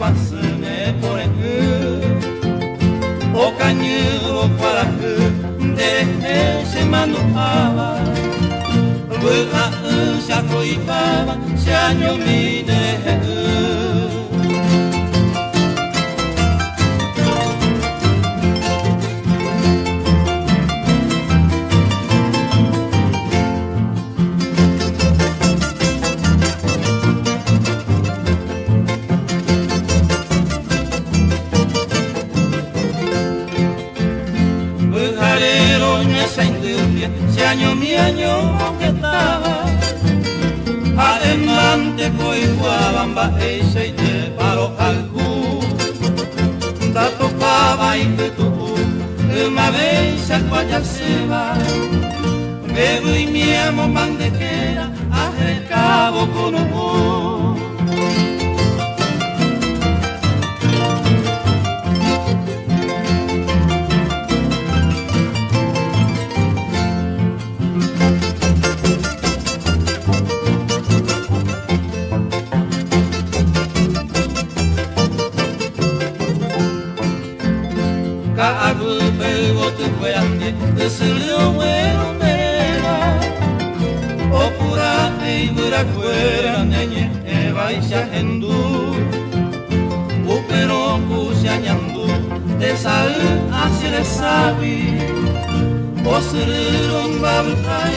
pasne por el o cañero para de se manuaba Buka se coipaba se año mine año mi año que estaba además de coiguaban ese y te paro calcu da tocaba y que tú una vez a cuallar se va bebo y mi amo mandequera a recabo con humor Seliu bueno mera o pura e pura fuera nenye e vaisha hendu o pero kusanyandu de sal hacia de sabi o serun babkai